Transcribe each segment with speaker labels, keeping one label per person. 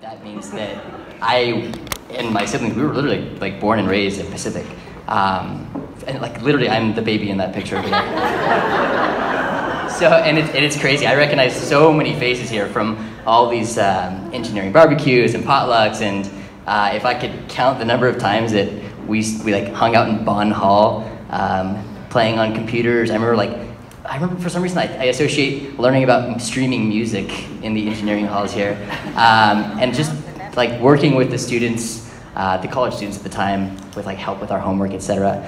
Speaker 1: That means that I and my siblings, we were literally like born and raised at Pacific. And like literally I'm the baby in that picture over there. So, and it's crazy. I recognize so many faces here from all these engineering barbecues and potlucks, and if I could count the number of times that we like hung out in Bond Hall, playing on computers. I remember for some reason I associate learning about streaming music in the engineering halls here, and just like working with the students, the college students at the time, with like help with our homework, etc.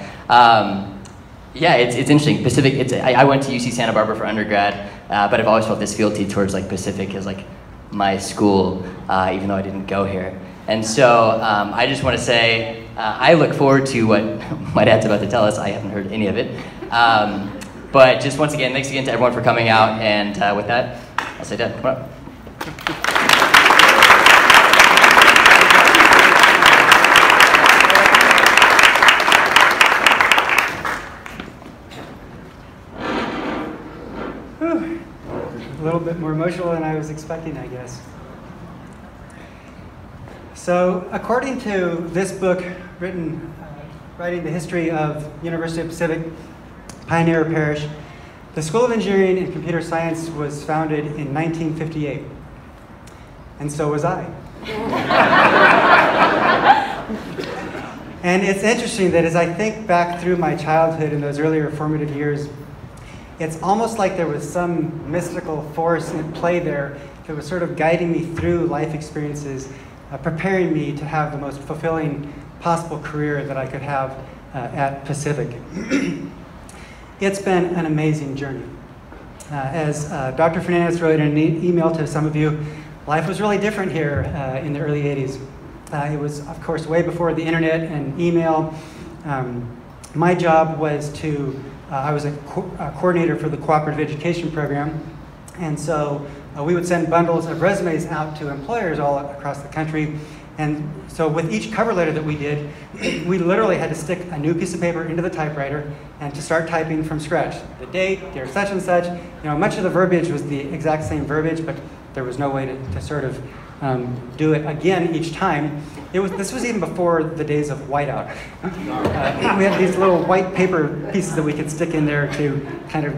Speaker 1: Yeah, it's interesting. Pacific. I went to UC Santa Barbara for undergrad, but I've always felt this fealty towards like Pacific as like my school, even though I didn't go here. And so I just want to say I look forward to what my dad's about to tell us. I haven't heard any of it. But just once again, thanks again to everyone for coming out. And with that, I'll say Dad, come on up.
Speaker 2: A little bit more emotional than I was expecting, I guess. So, according to this book, writing the history of University of Pacific Pioneer Parish, the School of Engineering and Computer Science was founded in 1958, and so was I. And it's interesting that as I think back through my childhood and those earlier formative years, it's almost like there was some mystical force in play there that was sort of guiding me through life experiences, preparing me to have the most fulfilling possible career that I could have at Pacific. It's been an amazing journey. As Dr. Fernandez wrote in an email to some of you, life was really different here in the early 80s. It was, of course, way before the internet and email. My job was I was a coordinator for the Cooperative Education Program, and so we would send bundles of resumes out to employers all across the country. And so with each cover letter that we did, we literally had to stick a new piece of paper into the typewriter and to start typing from scratch. The date, dear such and such, much of the verbiage was the exact same verbiage, but there was no way to sort of do it again each time. This was even before the days of whiteout. We had these little white paper pieces that we could stick in there to kind of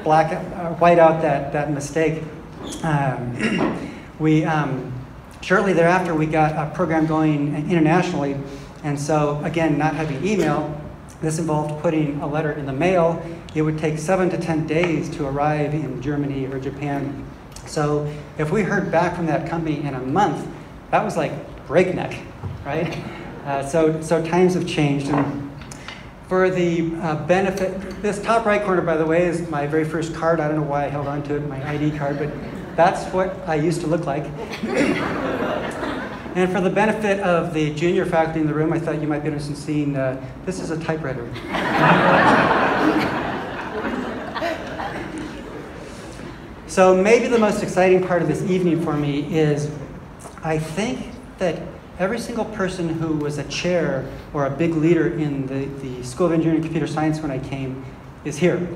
Speaker 2: white out that mistake. Shortly thereafter, we got a program going internationally, and so again, not having email, this involved putting a letter in the mail. It would take 7 to 10 days to arrive in Germany or Japan. So if we heard back from that company in a month, that was like breakneck, right? So times have changed. And for the benefit, this top right corner, by the way, is my very first card. I don't know why I held on to it, my ID card, but that's what I used to look like. And for the benefit of the junior faculty in the room, I thought you might be interested in seeing, this is a typewriter. So maybe the most exciting part of this evening for me is I think that every single person who was a chair or a big leader in the School of Engineering and Computer Science when I came is here.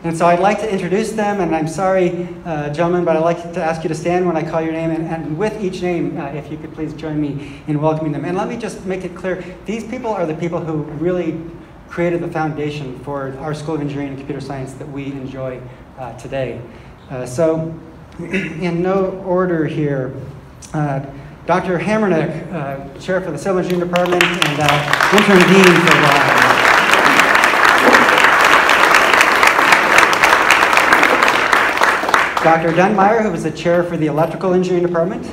Speaker 2: And so I'd like to introduce them, and I'm sorry, gentlemen, but I'd like to ask you to stand when I call your name, and with each name, if you could please join me in welcoming them. And let me just make it clear, these people are the people who really created the foundation for our School of Engineering and Computer Science that we enjoy today. So, in no order here, Dr. Hamernick, Chair for the Civil Engineering Department and Interim Dean for Law. Dr. Dunmeyer, who was the Chair for the Electrical Engineering Department.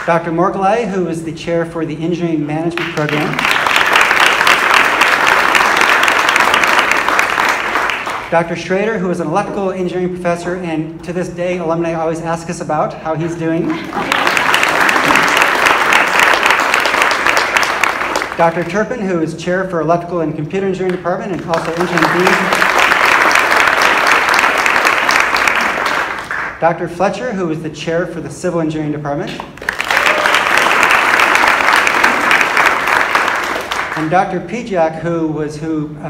Speaker 2: Dr. Morgulai, who was the Chair for the Engineering Management Program. Dr. Schrader, who is an electrical engineering professor, and to this day, alumni always ask us about how he's doing. Dr. Turpin, who is chair for electrical and computer engineering department and also interim dean. Dr. Fletcher, who is the chair for the civil engineering department. and Dr. Pijak, who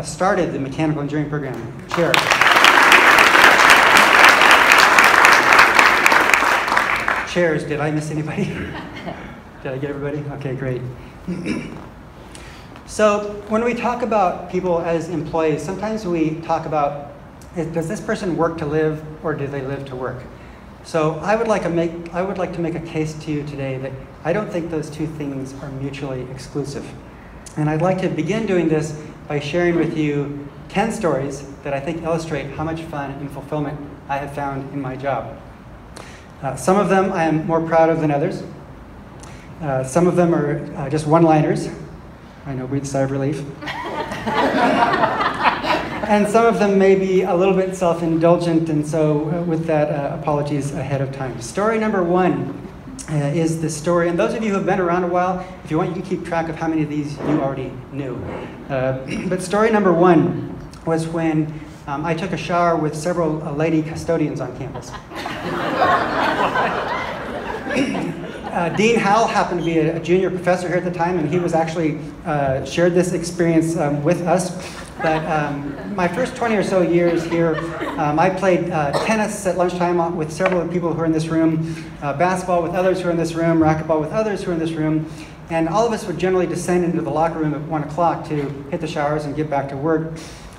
Speaker 2: started the mechanical engineering program. Chair. Chairs, did I miss anybody? Did I get everybody? Okay, great. So when we talk about people as employees, sometimes we talk about, does this person work to live or do they live to work? So I would like to make a case to you today that I don't think those two things are mutually exclusive. And I'd like to begin doing this by sharing with you 10 stories that I think illustrate how much fun and fulfillment I have found in my job. Some of them I am more proud of than others. Some of them are just one-liners. I know, breathe a sigh of relief. And some of them may be a little bit self-indulgent, and so with that, apologies ahead of time. Story number one is the story, and those of you who have been around a while, if you want, you can keep track of how many of these you already knew. But story number one was when I took a shower with several lady custodians on campus. Dean Howell happened to be a junior professor here at the time, and he was actually shared this experience with us. But my first 20 or so years here, I played tennis at lunchtime with several people who are in this room, basketball with others who are in this room, racquetball with others who are in this room, and all of us would generally descend into the locker room at 1 o'clock to hit the showers and get back to work.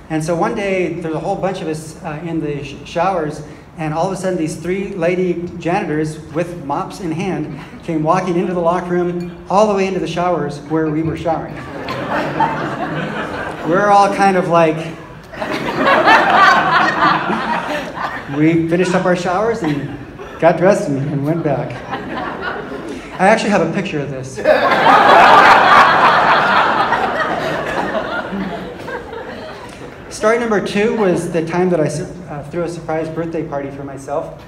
Speaker 2: And so one day, there's a whole bunch of us in the showers, and all of a sudden these three lady janitors with mops in hand came walking into the locker room all the way into the showers where we were showering. We're all kind of like, we finished up our showers and got dressed and went back. I actually have a picture of this. Story number two was the time that I threw a surprise birthday party for myself.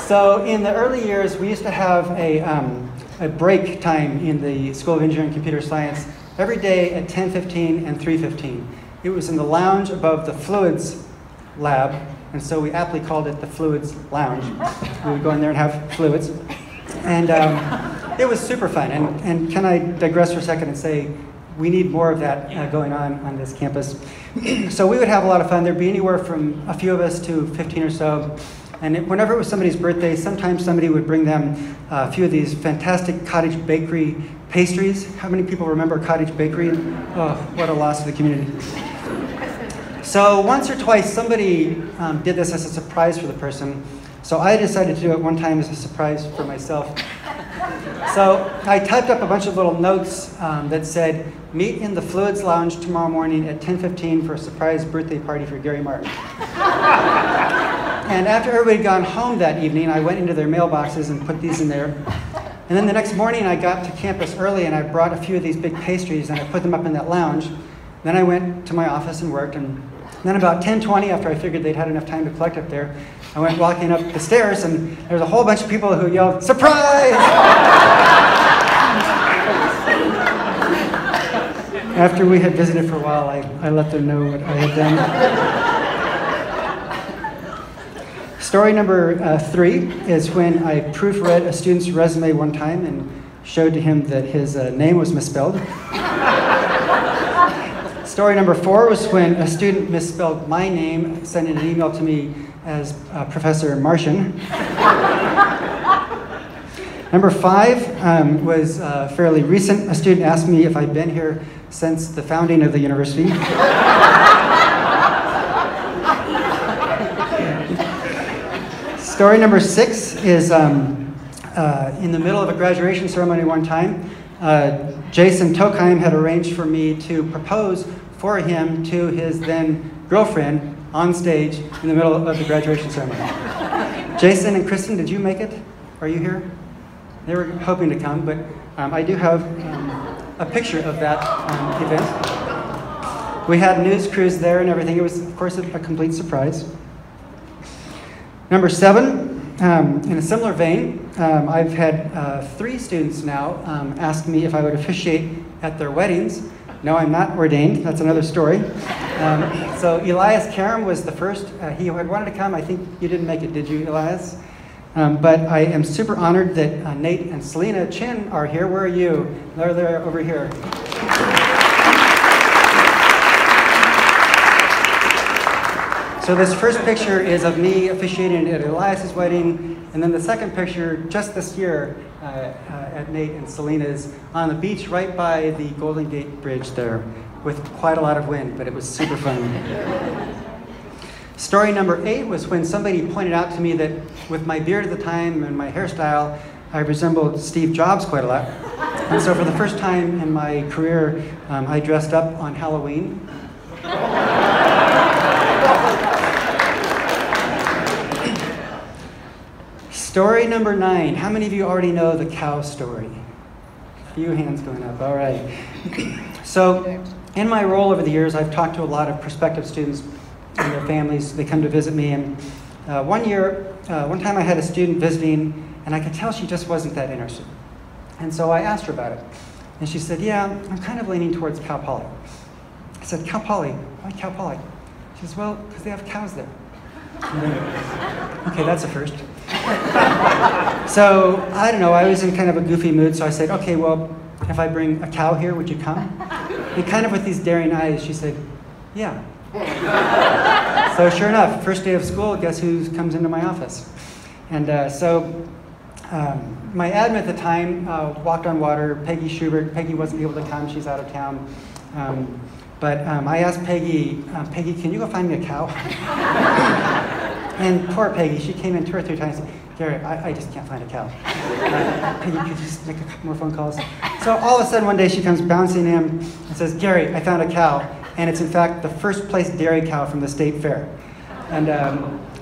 Speaker 2: So in the early years, we used to have a break time in the School of Engineering and Computer Science every day at 10:15 and 3:15. It was in the lounge above the fluids lab, and so we aptly called it the Fluids Lounge. We would go in there and have fluids. And it was super fun. And can I digress for a second and say, we need more of that going on this campus. So we would have a lot of fun. There'd be anywhere from a few of us to 15 or so. And whenever it was somebody's birthday, sometimes somebody would bring them a few of these fantastic cottage bakery pastries. How many people remember cottage bakery? Oh, what a loss to the community. So once or twice, somebody did this as a surprise for the person. So I decided to do it one time as a surprise for myself. So I typed up a bunch of little notes that said, meet in the Fluids Lounge tomorrow morning at 10:15 for a surprise birthday party for Gary Martin. And after everybody had gone home that evening, I went into their mailboxes and put these in there. And then the next morning, I got to campus early, and I brought a few of these big pastries, and I put them up in that lounge. Then I went to my office and worked, and then about 10:20, after I figured they'd had enough time to collect up there, I went walking up the stairs, and there was a whole bunch of people who yelled, "Surprise!" After we had visited for a while, I let them know what I had done. Story number three is when I proofread a student's resume one time and showed to him that his name was misspelled. Story number four was when a student misspelled my name, sending an email to me as Professor Martian. Number five was fairly recent. A student asked me if I'd been here since the founding of the university. Story number six is in the middle of a graduation ceremony one time. Jason Tokheim had arranged for me to propose for him to his then girlfriend on stage in the middle of the graduation ceremony. Jason and Kristen, did you make it? Are you here? They were hoping to come, but I do have a picture of that event. We had news crews there and everything. It was, of course, a complete surprise. Number seven, in a similar vein, I've had three students now ask me if I would officiate at their weddings. No, I'm not ordained. That's another story. So Elias Karam was the first. He had wanted to come. I think you didn't make it, did you, Elias? But I am super honored that Nate and Selena Chin are here. Where are you? They're over here. So this first picture is of me officiating at Elias's wedding, and then the second picture, just this year, at Nate and Selena's, on the beach right by the Golden Gate Bridge there, with quite a lot of wind, but it was super fun. Story number 8 was when somebody pointed out to me that with my beard at the time and my hairstyle, I resembled Steve Jobs quite a lot. And so for the first time in my career, I dressed up on Halloween. Story number 9. How many of you already know the cow story? A few hands going up. All right. So in my role over the years, I've talked to a lot of prospective students and their families. They come to visit me. And one time I had a student visiting, and I could tell she just wasn't that interested. And so I asked her about it. And she said, yeah, I'm kind of leaning towards Cal Poly. I said, Cal Poly? Why Cal Poly? She says, well, because they have cows there. Okay, that's a first. So, I don't know, I was in kind of a goofy mood, so I said, okay, well, if I bring a cow here, would you come? And kind of with these daring eyes, she said, yeah. So sure enough, first day of school, guess who comes into my office? And my admin at the time walked on water, Peggy Schubert. Peggy wasn't able to come, she's out of town. But I asked Peggy, Peggy, can you go find me a cow? And poor Peggy, she came in 2 or 3 times. Gary, I just can't find a cow. Peggy, could you just make a couple more phone calls? So all of a sudden one day she comes bouncing in and says, Gary, I found a cow. And it's in fact the first place dairy cow from the state fair. And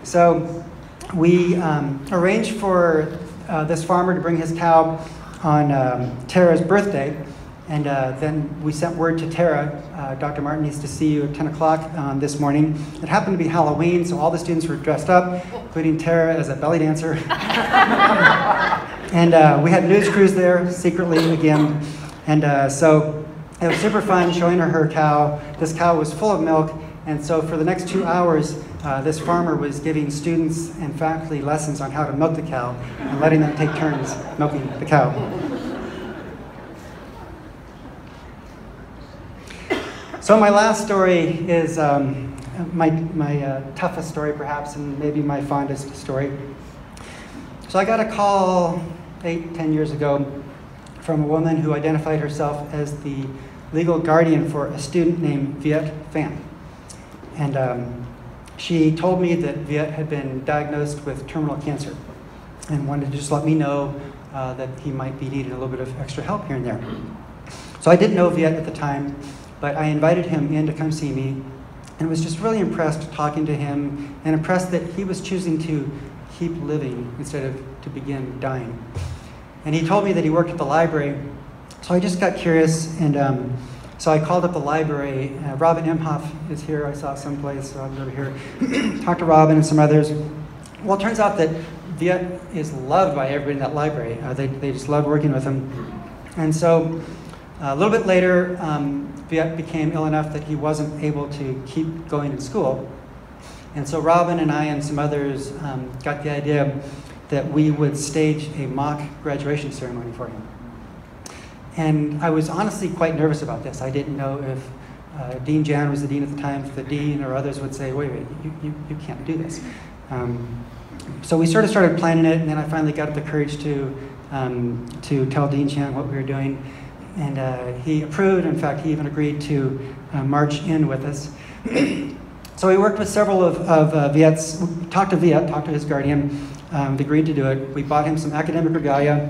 Speaker 2: so we arranged for this farmer to bring his cow on Tara's birthday. And then we sent word to Tara, Dr. Martin needs to see you at 10 o'clock this morning. It happened to be Halloween, so all the students were dressed up, including Tara as a belly dancer. And we had news crews there, secretly again. And so it was super fun showing her cow. This cow was full of milk. And so for the next 2 hours, this farmer was giving students and faculty lessons on how to milk the cow and letting them take turns milking the cow. So my last story is my toughest story, perhaps, and maybe my fondest story. So I got a call 8-10 years ago from a woman who identified herself as the legal guardian for a student named Viet Pham. And she told me that Viet had been diagnosed with terminal cancer and wanted to just let me know that he might be needing a little bit of extra help here and there. So I didn't know Viet at the time, but I invited him in to come see me and was just really impressed talking to him and impressed that he was choosing to keep living instead of to begin dying. And he told me that he worked at the library, so I just got curious, and so I called up the library. Robin Imhoff is here, I saw someplace, Robin's over here. Talked to Robin and some others. Well, it turns out that Viet is loved by everybody in that library. They just loved working with him. And so a little bit later, Viet became ill enough that he wasn't able to keep going to school. And so Robin and I and some others got the idea that we would stage a mock graduation ceremony for him. And I was honestly quite nervous about this. I didn't know if Dean Jan was the dean at the time, if the dean or others would say, wait, you can't do this. So we sort of started planning it, and then I finally got up the courage to tell Dean Jan what we were doing. And he approved. In fact, he even agreed to march in with us. So we worked with several of Viet's, talked to Viet, talked to his guardian, agreed to do it. We bought him some academic regalia,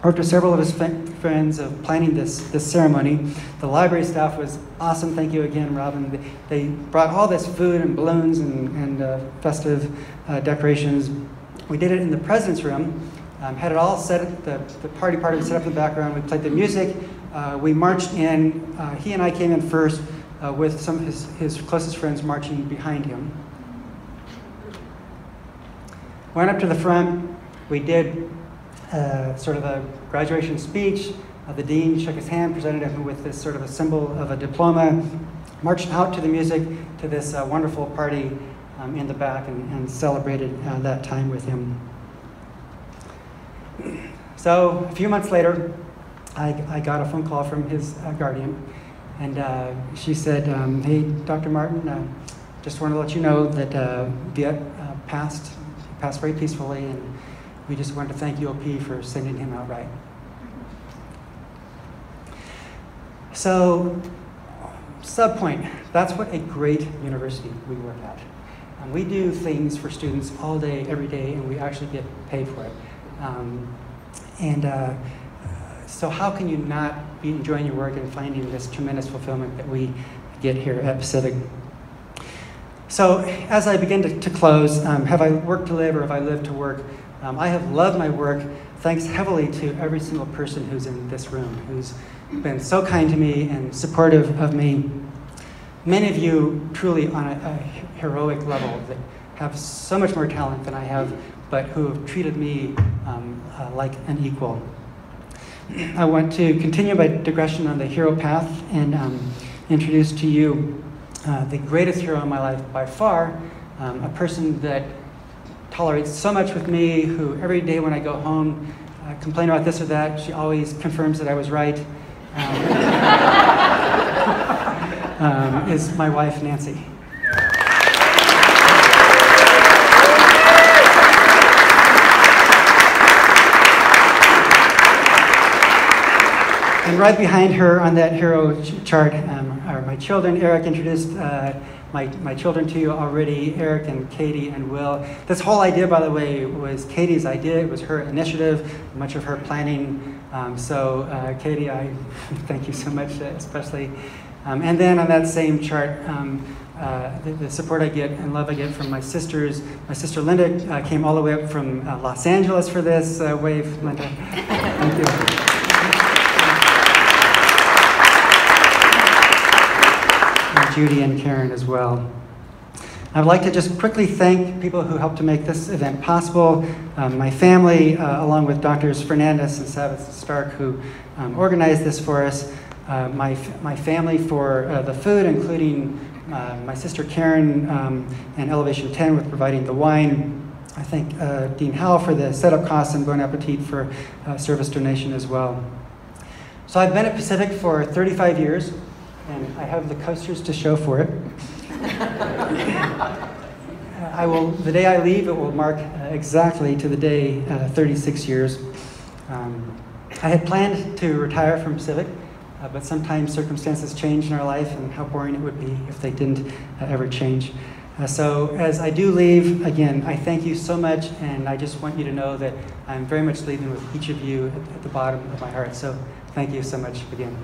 Speaker 2: worked with several of his friends of planning this ceremony. The library staff was awesome. Thank you again, Robin. They brought all this food and balloons and festive decorations. We did it in the president's room. Had it all set, the party part of it set up in the background. We played the music. We marched in. He and I came in first with some of his closest friends marching behind him. Went up to the front. We did sort of a graduation speech. The dean shook his hand, presented him with this sort of a symbol of a diploma, marched out to the music to this wonderful party in the back and celebrated that time with him. So a few months later, I got a phone call from his guardian, and she said, hey, Dr. Martin, just want to let you know that Viet passed very peacefully, and we just wanted to thank UOP for sending him out right. So, subpoint, that's what a great university we work at. We do things for students all day, every day, and we actually get paid for it. So how can you not be enjoying your work and finding this tremendous fulfillment that we get here at Pacific? So as I begin to close, have I worked to live or have I lived to work? I have loved my work thanks heavily to every single person who's in this room, who's been so kind to me and supportive of me. Many of you truly on a heroic level that have so much more talent than I have, but who have treated me like an equal. I want to continue my digression on the hero path and introduce to you the greatest hero in my life by far, a person that tolerates so much with me, who every day when I go home, complain about this or that, she always confirms that I was right, is my wife, Nancy. And right behind her on that hero chart are my children. Eric introduced my children to you already, Eric and Katie and Will. This whole idea, by the way, was Katie's idea. It was her initiative, much of her planning. Katie, I thank you so much, especially. And then on that same chart, the support I get and love I get from my sisters. My sister Linda came all the way up from Los Angeles for this. Wave, Linda. Thank you. Judy and Karen as well. I'd like to just quickly thank people who helped to make this event possible. My family, along with Drs. Fernandez and Savitz Stark, who organized this for us. My family for the food, including my sister Karen and Elevation 10 with providing the wine. I thank Dean Howell for the setup costs and Bon Appetit for service donation as well. So I've been at Pacific for 35 years. And I have the coasters to show for it. The day I leave, it will mark exactly to the day 36 years. I had planned to retire from Pacific, but sometimes circumstances change in our life, and how boring it would be if they didn't ever change. So as I do leave, again, I thank you so much, and I just want you to know that I'm very much leaving with each of you at the bottom of my heart. So thank you so much again.